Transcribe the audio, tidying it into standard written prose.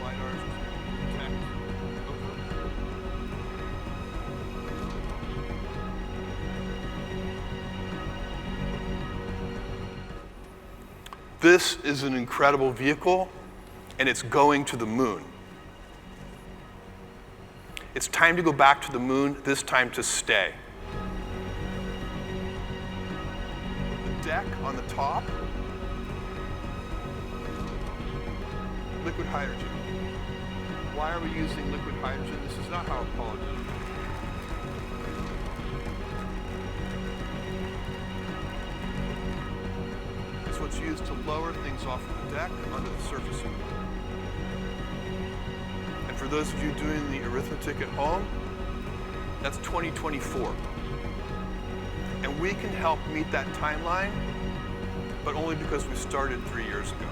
LiDARs to detect ozone. This is an incredible vehicle, and it's going to the moon. It's time to go back to the moon, this time to stay. The deck on the top, liquid hydrogen. Why are we using liquid hydrogen? This is not how Apollo did it. It's what's used to lower things off of the deck onto the surface of the moon. And for those of you doing the arithmetic at home, that's 2024. And we can help meet that timeline, but only because we started 3 years ago.